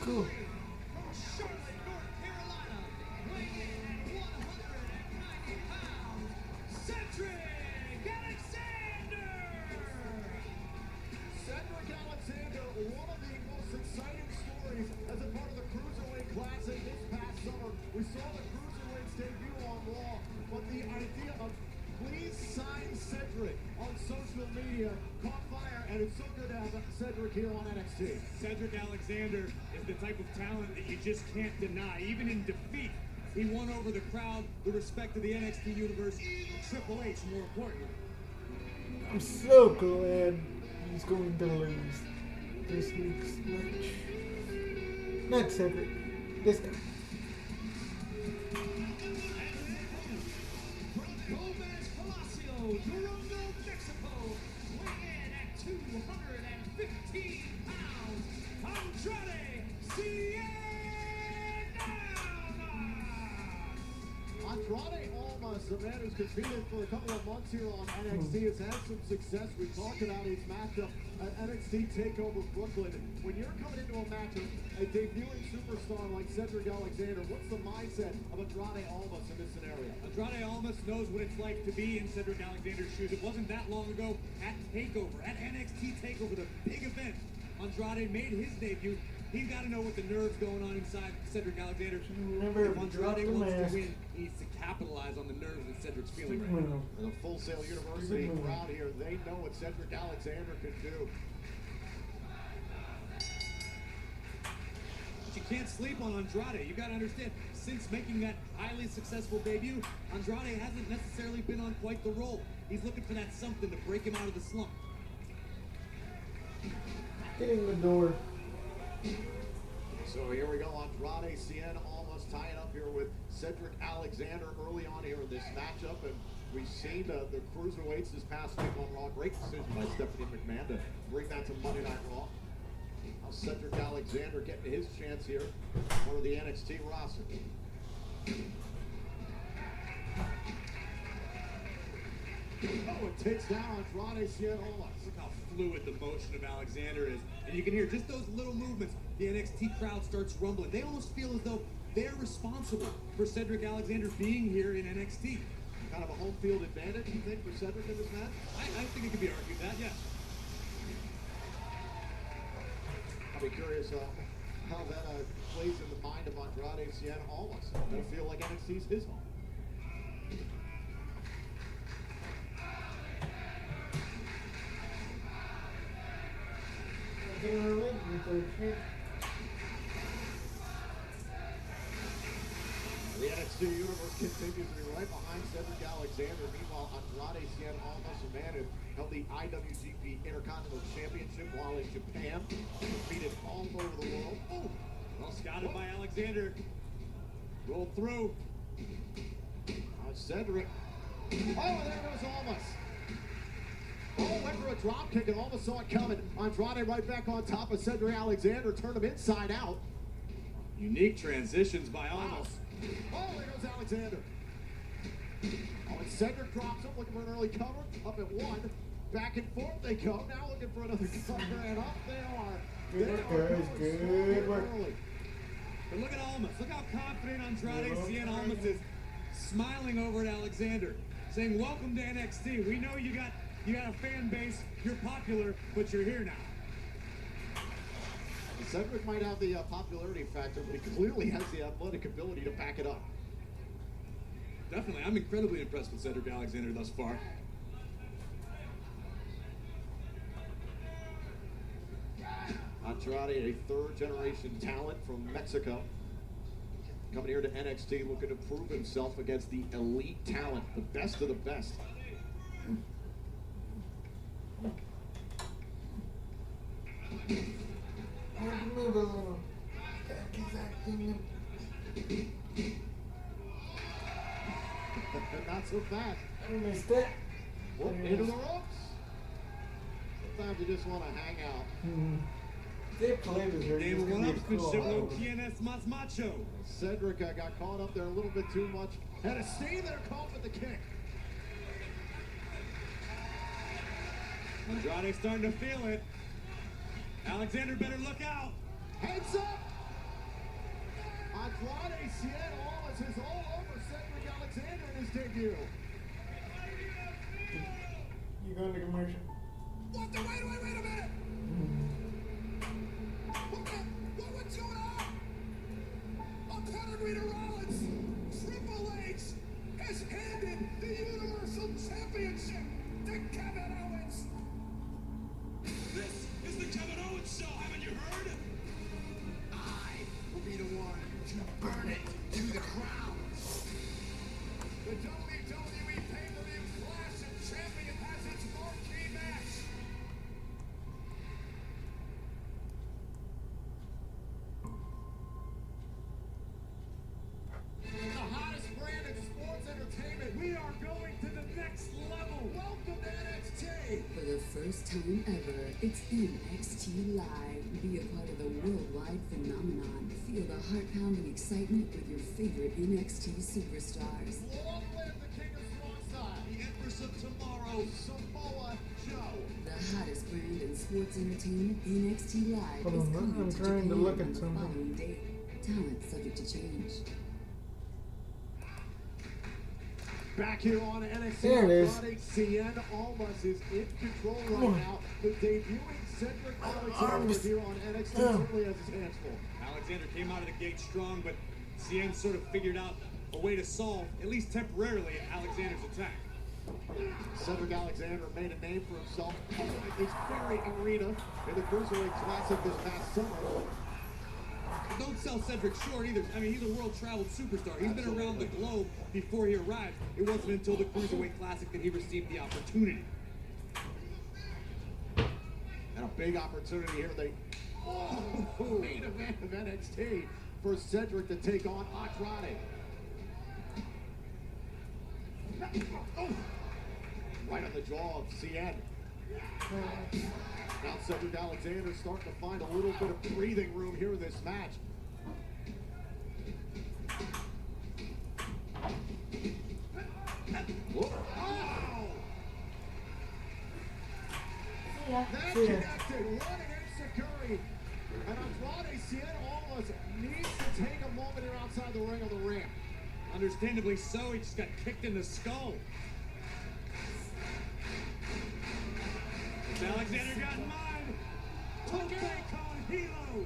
Cool. Charlotte, North Carolina, weighing in at 190 pounds, Cedric Alexander! Cedric Alexander, one of the most exciting stories as a part of the Cruiserweight Classic this past summer. We saw the Cruiserweights debut on Raw, but the idea of please sign Cedric on social media caught fire, and it's so good to have Cedric here on NXT. Cedric Alexander is the type of talent that you just can't deny. Even in defeat, he won over the crowd, the respect of the NXT universe, Triple H, more importantly. I'm so glad he's going to lose this week's match. Not Cedric. This guy. Gomez Palacio, Durango, Mexico, weighing in at 215 pounds, Andrade Cien Almas! Andrade Almas, the man who's competed for a couple of months here on NXT, has had some success. We talked about his matchup at NXT TakeOver Brooklyn. When you're coming into a matchup, a debuting superstar like Cedric Alexander, what's the mindset of Andrade Almas in this scenario? Andrade Almas knows what it's like to be in Cedric Alexander's shoes. It wasn't that long ago at TakeOver, at NXT TakeOver, the big event. Andrade made his debut. He's got to know what the nerves going on inside Cedric Alexander. Remember, If Andrade wants mask. to win, he needs to capitalize on the nerves that Cedric's feeling right now. The Full Sail University crowd here, they know what Cedric Alexander can do. But you can't sleep on Andrade. You got to understand, since making that highly successful debut, Andrade hasn't necessarily been on quite the roll. He's looking for that something to break him out of the slump. Getting the door. So here we go, Andrade Cien almost tying up here with Cedric Alexander early on here in this matchup. And we've seen the Cruiserweights this past week on Raw. Great decision by Stephanie McMahon to bring that to Monday Night Raw. Now Cedric Alexander getting his chance here for the NXT roster. Oh, it takes down Andrade Cien Almas. Look how fluid the motion of Alexander is. And you can hear just those little movements. The NXT crowd starts rumbling. They almost feel as though they're responsible for Cedric Alexander being here in NXT. Kind of a home field advantage, you think, for Cedric in this match? I think it could be argued that, yeah. I'll be curious how that plays in the mind of Andrade Cien Almas. Gonna feel like NXT's his home. The NXT universe continues to be right behind Cedric Alexander. Meanwhile, Andrade Cien Almas, a man who held the IWGP Intercontinental Championship while in Japan, competed all over the world. Oh, Well scouted by Alexander. Rolled through. Cedric. Oh, and there goes Almas. Oh, went for a drop kick and almost saw it coming. Andrade right back on top of Cedric Alexander, turned him inside out. Unique transitions by Almas. Oh, there goes Alexander. Oh, and Cedric drops him, looking for an early cover. Up at one. Back and forth they go. Now looking for another cover, and up they are. Good work, guys. Good work. Early. But look at Almas. Look how confident Andrade Cien Almas is, smiling over at Alexander, saying, "Welcome to NXT. We know you got a fan base. You're popular, but you're here now." Cedric might have the popularity factor, but he clearly has the athletic ability to back it up. Definitely, I'm incredibly impressed with Cedric Alexander thus far. Andrade, a third-generation talent from Mexico, coming here to NXT looking to prove himself against the elite talent, the best of the best. Move a little. He's acting. Not so fast. I missed it. Whoop, into the ropes. Sometimes you just want to hang out. They play this very Game one up, Conchiblo, ¿Quién es más macho? Cedric got caught up there a little bit too much. Had to stay there, caught with the kick. Andrade's starting to feel it. Alexander better look out. Heads up. Cien Almas is all over Cedric Alexander in his debut. You going to commercial? What the? Wait a minute! What's going on? Apollo Rita Rollins, Triple H has handed the Universal Championship to Kevin Owens. This is the Kevin Owens Show, haven't you heard? I will be the one to burn it to the ground. The WWE pay-per-view Clash of Champions has its marquee match. The hottest brand in sports entertainment. We are going to the next level. Welcome to NXT. For the first time ever, it's NXT Live. Be a part of the worldwide phenomenon. Feel the heart-pounding excitement with your favorite NXT superstars. Long live the King of Strong Style, the Empress of Tomorrow, Samoa Joe. The hottest brand in sports entertainment, NXT Live, Hold is on, coming I'm to trying to Japan look at on the something. following date. Talent subject to change. Back here on NXT, There it is. Andrade Cien Almas is in control right Oh. now. The debuting Cedric Alexander Arms. here on NXT Oh. certainly has his hands full. Alexander came out of the gate strong, but Cien sort of figured out a way to solve, at least temporarily, Alexander's attack. Cedric Alexander made a name for himself in this very arena in the Cruiserweight Classic this past summer. Don't sell Cedric short either. I mean, he's a world-traveled superstar. He's been around the globe before he arrived. It wasn't until the Cruiserweight Classic that he received the opportunity. And a big opportunity here. Main event of NXT for Cedric to take on Andrade. Oh. Right on the jaw of Cien. Now Cedric Alexander starting to find a little bit of breathing room here in this match. Whoa. Oh! That connected. What an insecurity. And Andrade Cien Almas needs to take a moment here outside the ring of the ramp. Understandably so, he just got kicked in the skull. Alexander got in mind. Tope con Hilo.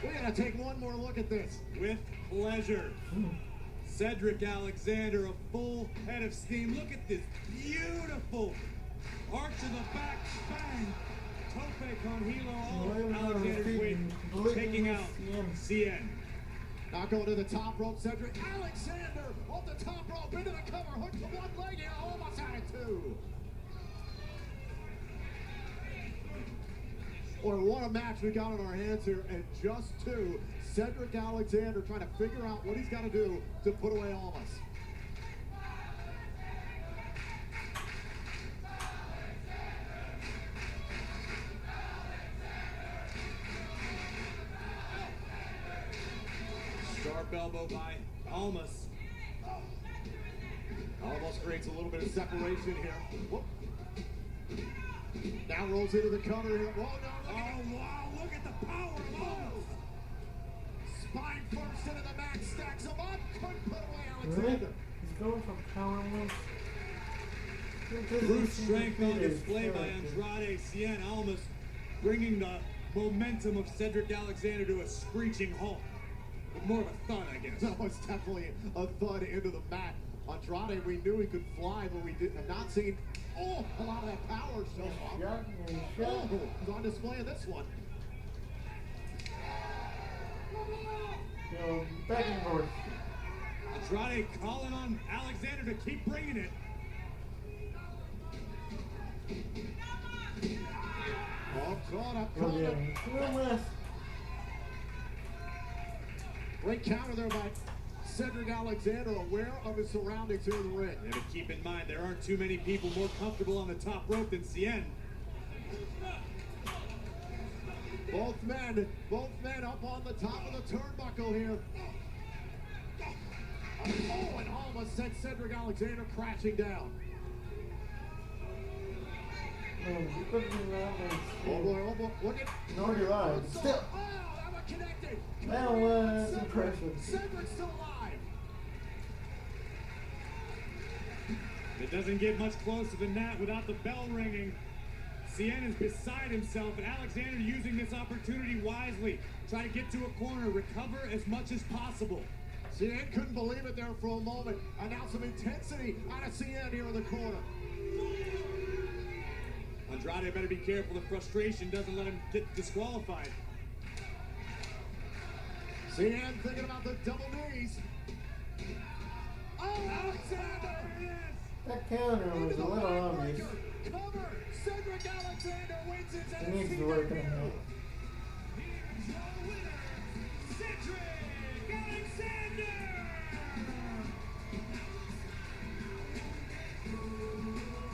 We're going to take one more look at this. With pleasure. Cedric Alexander, a full head of steam. Look at this beautiful arch of the back bang. Tope con Hilo. Oh, Alexander's waiting, taking out Cien. Now going to the top rope, Cedric Alexander off the top rope into the cover, hook to one leg, and almost out of two. Or what a match we got on our hands here, and just two. Cedric Alexander trying to figure out what he's got to do to put away Almas. Sharp elbow by Almas. Almost creates a little bit of separation here. Whoop. Now rolls into the cover here. Whoa, no, look at wow, look at the power of Almas. Spine first into the mat, stacks him up. Couldn't put away Really? Alexander. He's going for power moves. Brute strength on display by Andrade Cien Almas, bringing the momentum of Cedric Alexander to a screeching halt. With more of a thud, I guess. That was definitely a thud into the mat. Andrade, we knew he could fly, but we have not seen a lot of that power show up. He's on display in this one. Go back and forth. Andrade calling on Alexander to keep bringing it. Oh, caught up, Oh, caught yeah. up. One less. Great counter there by Cedric Alexander, aware of his surroundings here in the ring. And to keep in mind, there aren't too many people more comfortable on the top rope than Cien. Both men up on the top of the turnbuckle here. Oh, and almost sent Cedric Alexander crashing down. Man, you put me around and Oh boy, look at. No, you're right. So- Still. Oh, that one connected. That was impressive. Cedric's still alive. It doesn't get much closer than that without the bell ringing. Cien is beside himself, and Alexander using this opportunity wisely. Try to get to a corner, recover as much as possible. Cien couldn't believe it there for a moment. And now some intensity out of Cien here in the corner. Andrade better be careful the frustration doesn't let him get disqualified. Cien thinking about the double knees. Oh, Alexander! That counter was Into a the little obvious. backbreaker. Cover. Cedric Alexander wins his He needs NXT to work on debut. that. Here's your winner, Cedric Alexander!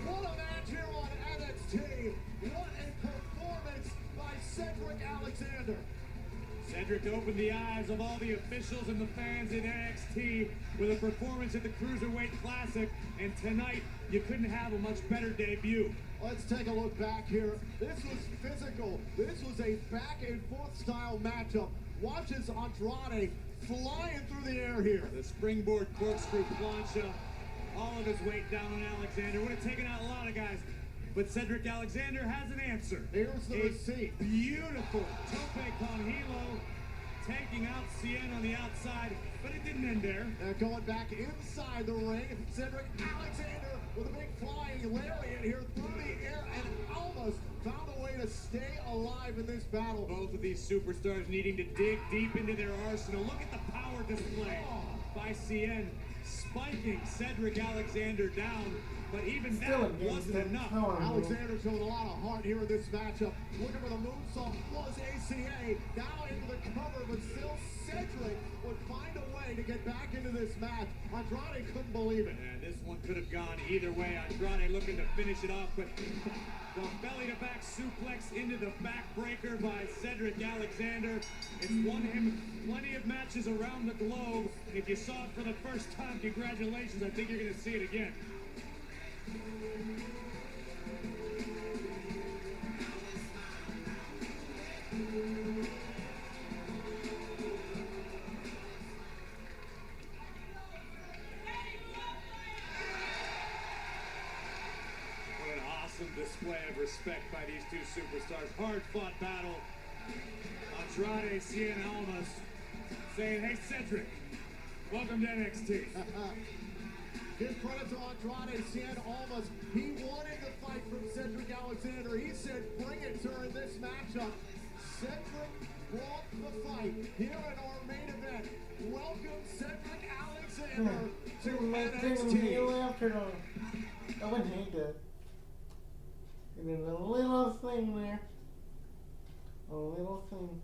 What a match here on NXT. What a performance by Cedric Alexander. Cedric opened the eyes of all the officials and the fans in NXT with a performance at the Cruiserweight Classic, and tonight you couldn't have a much better debut. Let's take a look back here. This was physical. This was a back and forth style matchup. Watch as Andrade flying through the air here. The springboard corkscrew plancha, all of his weight down on Alexander. Would have taken out a lot of guys, but Cedric Alexander has an answer. Here's the A receipt. Beautiful tope con hilo, taking out Cien on the outside, but it didn't end there. Going back inside the ring, Cedric Alexander with a big flying lariat here through the air and almost found a way to stay alive in this battle. Both of these superstars needing to dig deep into their arsenal. Look at the power display by Cien, spiking Cedric Alexander down, but even Still that against wasn't that enough. power move. Alexander showing a lot of heart here in this matchup. Looking for the moonsault was ACA. Now into the cover, but still Cedric would find a way to get back into this match. Andrade couldn't believe it. And this one could have gone either way. Andrade looking to finish it off, but the belly-to-back suplex into the backbreaker by Cedric Alexander. It's won him plenty of matches around the globe. If you saw it for the first time, congratulations. I think you're going to see it again. What an awesome display of respect by these two superstars. Hard-fought battle. Andrade, Cien Almas saying, hey, Cedric, welcome to NXT. Give credit to Andrade Cien Almas. He wanted the fight from Cedric Alexander. He said, bring it during this matchup. Cedric brought the fight here in our main event. Welcome Cedric Alexander to He NXT. left her on. I wouldn't hate that. And then a little thing there. A little thing.